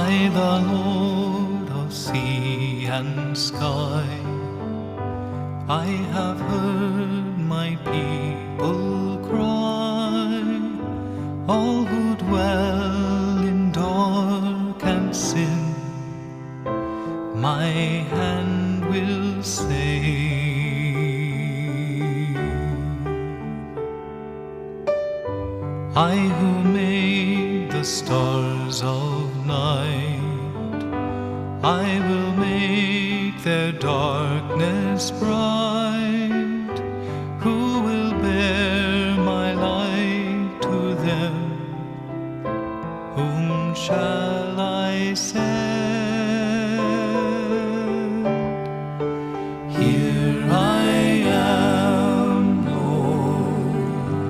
I, the Lord of sea and sky, I have heard my people cry, all who dwell in dark and sin, my hand will save. I who made the stars of night, I will make their darkness bright.